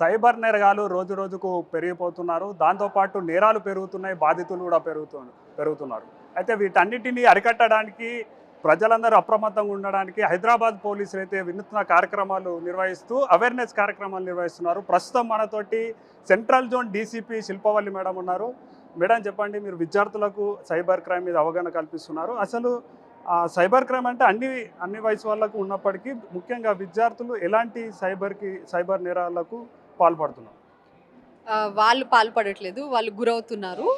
Cyber నేరగాలు రోజు రోజుకు పెరిగిపోతున్నారు. దాంతోపాటు నేరాలు పెరుగుతున్నాయి, బాధితులు కూడా పెరుగుతున్నారు. అయితే వీటన్నిటిని అరికట్టడానికి ప్రజలందరూ అప్రమత్తంగా ఉండడానికి హైదరాబాద్ పోలీసులు అయితే వినూత్న కార్యక్రమాలు నిర్వహిస్తూ అవేర్నెస్ కార్యక్రమాలు నిర్వహిస్తున్నారు. ప్రస్తుతం మనతోటి central zone DCP Shilpavalli madam ఉన్నారు. మేడం చెప్పండి, మీరు విద్యార్థులకు సైబర్ క్రైమ్ మీద అవగాహన కల్పిస్తున్నారు. అసలు సైబర్ క్రైమ్ అంటే అన్ని వయసు వాళ్ళకు ఉన్నప్పటికీ ముఖ్యంగా విద్యార్థులు ఎలాంటి సైబర్ నేరాలకు పాల్పడుతున్నారు? వాళ్ళు పాల్పడట్లేదు. వాళ్ళు గురవుతున్నారు.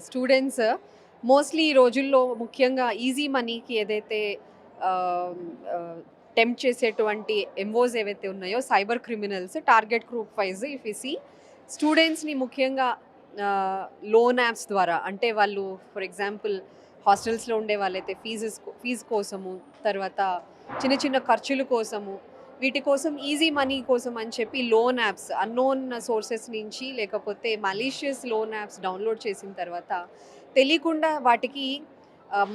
స్టూడెంట్స్ మోస్ట్లీ ఈ రోజుల్లో ముఖ్యంగా ఈజీ మనీకి ఏదైతే ఆహ్, ఆహ్, టెంప్ట్ చేసేటువంటి ఎంఓస్ ఏవైతే ఉన్నాయో cyber criminals target group wise if you see స్టూడెంట్స్‌ని ముఖ్యంగా లోన్ యాప్స్ ద్వారా అంటే వాళ్ళు ఫర్ ఎగ్జాంపుల్ హాస్టల్స్‌లో ఉండే వాళ్ళైతే ఫీజు కోసము, తర్వాత చిన్న చిన్న ఖర్చుల కోసము, వీటి కోసం ఈజీ మనీ కోసం అని చెప్పి లోన్ యాప్స్ అన్నోన్ సోర్సెస్ నుంచి లేకపోతే మలీషియస్ లోన్ యాప్స్ డౌన్లోడ్ చేసిన తర్వాత తెలియకుండా వాటికి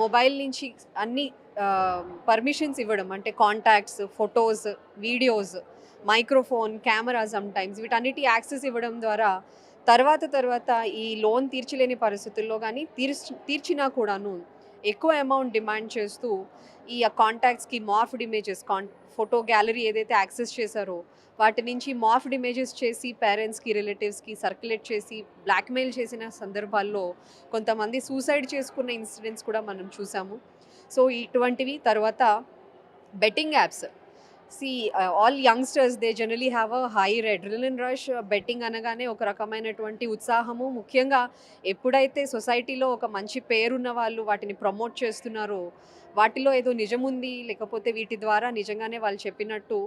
మొబైల్ నుంచి అన్ని పర్మిషన్స్ ఇవ్వడం అంటే contacts, photos, videos, microphone, camera sometimes వీటన్నిటి యాక్సెస్ ఇవ్వడం ద్వారా తర్వాత ఈ లోన్ తీర్చలేని పరిస్థితుల్లో కానీ తీర్చినా కూడాను ఎక్కువ అమౌంట్ డిమాండ్ చేస్తూ ఈ కాంటాక్ట్స్కి మార్ఫ్డ్ ఇమేజెస్ ఫోటో గ్యాలరీ ఏదైతే యాక్సెస్ చేశారో వాటి నుంచి మార్ఫ్డ్ ఇమేజెస్ చేసి పేరెంట్స్కి, రిలేటివ్స్కి సర్క్యులేట్ చేసి బ్లాక్మెయిల్ చేసిన సందర్భాల్లో కొంతమంది సూసైడ్ చేసుకున్న ఇన్సిడెంట్స్ కూడా మనం చూసాము. సో ఇటువంటివి తర్వాత betting apps all youngsters they generally have a hire adrenaline rush. Betting అనగానే ఒక రకమైనటువంటి ఉత్సాహము, ముఖ్యంగా ఎప్పుడైతే సొసైటీలో ఒక మంచి పేరున్న వాళ్ళు వాటిని ప్రమోట్ చేస్తున్నారో వాటిలో ఏదో నిజముంది, లేకపోతే వీటి ద్వారా నిజంగానే వాళ్ళు చెప్పినట్టు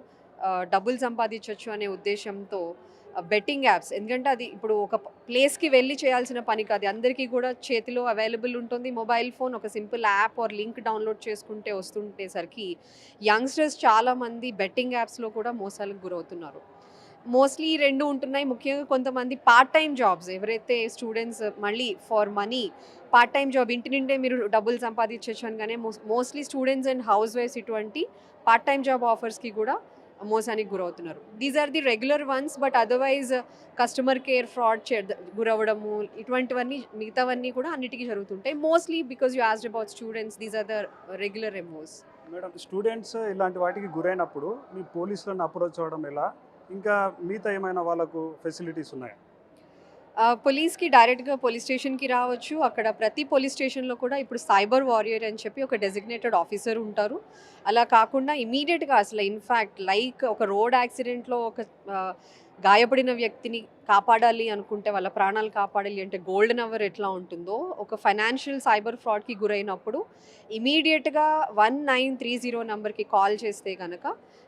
డబ్బులు సంపాదించవచ్చు అనే ఉద్దేశంతో బెట్టింగ్ యాప్స్, ఎందుకంటే అది ఇప్పుడు ఒక ప్లేస్కి వెళ్ళి చేయాల్సిన పని కాదు, అందరికీ కూడా చేతిలో అవైలబుల్ ఉంటుంది మొబైల్ ఫోన్. ఒక simple app or link download చేసుకుంటే వస్తుండేసరికి యంగ్స్టర్స్ చాలామంది బెట్టింగ్ యాప్స్లో కూడా మోసాలకు గురవుతున్నారు. మోస్ట్లీ ఈ రెండు ఉంటున్నాయి. ముఖ్యంగా కొంతమంది పార్ట్ టైం జాబ్స్, ఎవరైతే స్టూడెంట్స్ మళ్ళీ for money part time job ఇంటి నుండే మీరు డబ్బులు సంపాదించవచ్చు అనగానే mostly students and house wives ఇటువంటి పార్ట్ టైం జాబ్ ఆఫర్స్కి కూడా మోసానికి గురవుతున్నారు. These are the regular ones, but otherwise customer care fraud గురవడము ఇటువంటివన్నీ మిగతావన్నీ కూడా అన్నిటికీ జరుగుతుంటాయి. Mostly because you asked about students, these are the regular MOs. Madam, students ఇలాంటి వాటికి గురైనప్పుడు మీ పోలీసులను అప్రోచ్ అవ్వడం ఎలా? ఇంకా మిగతా ఏమైనా వాళ్ళకు ఫెసిలిటీస్ ఉన్నాయా? పోలీస్‌కి డైరెక్ట్‌గా పోలీస్ స్టేషన్‌కి రావచ్చు. అక్కడ ప్రతి పోలీస్ స్టేషన్‌లో కూడా ఇప్పుడు సైబర్ వారియర్ అని చెప్పి ఒక డెసిగ్నేటెడ్ ఆఫీసర్ ఉంటారు. అలా కాకుండా ఇమ్మీడియేట్‌గా అసలు ఇన్‌ఫాక్ట్ లైక్ ఒక రోడ్ యాక్సిడెంట్‌లో ఒక ఆహ్, గాయపడిన వ్యక్తిని కాపాడాలి అనుకుంటే, వాళ్ళ ప్రాణాలు కాపాడాలి అంటే గోల్డెన్ అవర్ ఎట్లా ఉంటుందో, ఒక ఫైనాన్షియల్ సైబర్ ఫ్రాడ్‌కి గురైనప్పుడు ఇమ్మీడియేట్‌గా 1930 నంబర్‌కి కాల్ చేస్తే గనక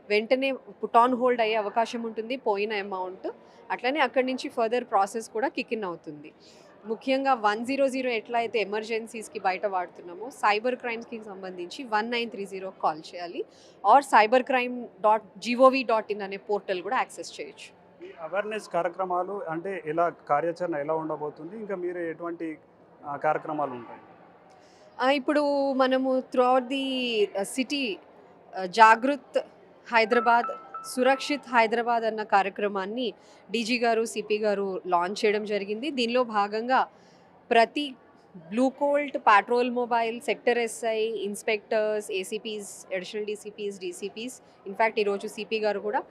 వెంటనే పుట్ ఆన్ హోల్డ్ అయ్యే అవకాశం ఉంటుంది పోయిన అమౌంట్. అట్లనే అక్కడి నుంచి ఫర్దర్ ప్రాసెస్ కూడా కిక్ ఇన్ అవుతుంది. ముఖ్యంగా 100 ఎట్లా అయితే ఎమర్జెన్సీస్‌కి బయట వాడుతున్నామో సైబర్ క్రైమ్స్‌కి సంబంధించి 1930 కాల్ చేయాలి. ఆర్ cybercrime.gov.in అనే పోర్టల్ కూడా యాక్సెస్ చేయొచ్చు. ఈ అవేర్నెస్ కార్యక్రమాలు అంటే కార్యాచరణ ఎలా ఉండబోతుంది? ఇంకా మీరు ఎటువంటి కార్యక్రమాలు ఉంటాయి? ఇప్పుడు మనము throughout the city Jagrut Hyderabad, Surakshit Hyderabad అన్న కార్యక్రమాన్ని డీజీ గారు, సిపి గారు లాంచ్ చేయడం జరిగింది. దీనిలో భాగంగా ప్రతి blue Colt, patrol mobile, sector SI, inspectors, ACPs, additional DCPs, DCPs, in fact ఈరోజు సిపి గారు కూడా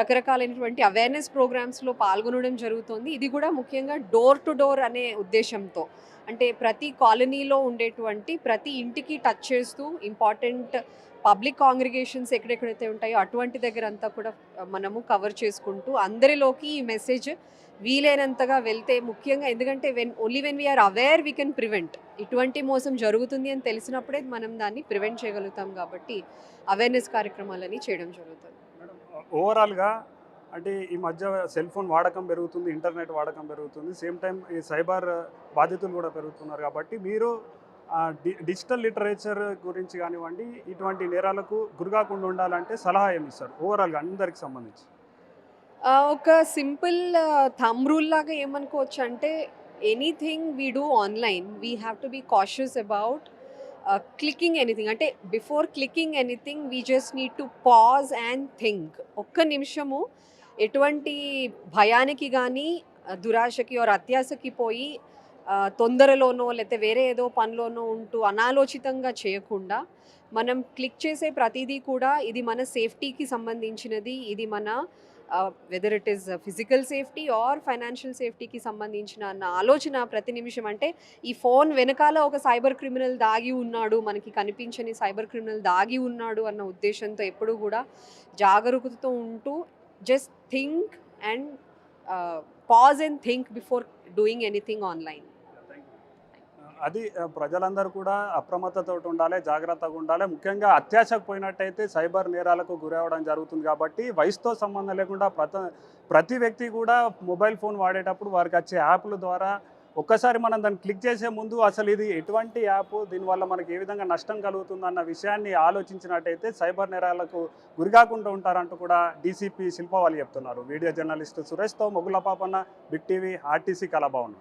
రకరకాలైనటువంటి అవేర్నెస్ ప్రోగ్రామ్స్లో పాల్గొనడం జరుగుతుంది. ఇది కూడా ముఖ్యంగా డోర్ టు డోర్ అనే ఉద్దేశంతో, అంటే ప్రతి కాలనీలో ఉండేటువంటి ప్రతి ఇంటికి టచ్ చేస్తూ ఇంపార్టెంట్ పబ్లిక్ కాంగ్రిగేషన్స్ ఎక్కడెక్కడైతే ఉంటాయో అటువంటి దగ్గర అంతా కూడా మనము కవర్ చేసుకుంటూ అందరిలోకి ఈ మెసేజ్ వీలైనంతగా వెళ్తే, ముఖ్యంగా ఎందుకంటే only when we are aware we can prevent. ఇటువంటి మోసం జరుగుతుంది అని తెలిసినప్పుడే మనం దాన్ని ప్రివెంట్ చేయగలుగుతాం. కాబట్టి అవేర్నెస్ కార్యక్రమాలని చేయడం జరుగుతుంది. మేడం, ఓవరాల్‌గా అంటే ఈ మధ్య సెల్ ఫోన్ వాడకం పెరుగుతుంది, ఇంటర్నెట్ వాడకం పెరుగుతుంది. సేమ్ టైం ఈ సైబర్ బాధితులు కూడా పెరుగుతున్నారు. కాబట్టి మీరు డిజిటల్ లిటరేచర్ గురించి కానివ్వండి, ఇటువంటి నేరాలకు గురికాకుండా ఉండాలంటే సలహా ఏమి ఇస్తారు ఓవరాల్‌గా అందరికి సంబంధించి? ఒక సింపుల్ థంబ్ రూల్ లాగా ఏమనుకోవచ్చు అంటే, anything we do online we have to be cautious about clicking anything. అంటే before clicking anything we just need to pause and think. ఒక్క నిమిషము ఎటువంటి భయానికి కానీ దురాశకి ఆర్ అత్యాశకి పోయి తొందరలోనో లేకపోతే వేరే ఏదో పనిలోనో ఉంటూ అనాలోచితంగా చేయకుండా మనం క్లిక్ చేసే ప్రతిదీ కూడా ఇది మన సేఫ్టీకి సంబంధించినది, ఇది మన whether it is physical safety or financial సేఫ్టీకి సంబంధించిన అన్న ఆలోచన ప్రతి నిమిషం. అంటే ఈ ఫోన్ వెనకాల ఒక సైబర్ క్రిమినల్ దాగి ఉన్నాడు, మనకి కనిపించని సైబర్ క్రిమినల్ దాగి ఉన్నాడు అన్న ఉద్దేశంతో ఎప్పుడూ కూడా జాగరూకతతో ఉంటూ just think and pause and think before doing anything online. అది ప్రజలందరూ కూడా అప్రమత్తతో ఉండాలి, జాగ్రత్తగా ఉండాలి. ముఖ్యంగా అత్యాశకు పోయినట్టయితే సైబర్ నేరాలకు గురవడం జరుగుతుంది. కాబట్టి వయసుతో సంబంధం లేకుండా ప్రతి వ్యక్తి కూడా మొబైల్ ఫోన్ వాడేటప్పుడు వారికి వచ్చే యాప్ల ద్వారా ఒక్కసారి మనం దాన్ని క్లిక్ చేసే ముందు అసలు ఇది ఎటువంటి యాప్, దీనివల్ల మనకి ఏ విధంగా నష్టం కలుగుతుంది అన్న విషయాన్ని ఆలోచించినట్టయితే సైబర్ నేరాలకు గురికాకుండా ఉంటారంటూ కూడా డీసీపీ శిల్ప వాళ్ళు చెప్తున్నారు. వీడియో జర్నలిస్ట్ సురేష్తో Mogula Papanna, big TV, RTC Kalabhavan.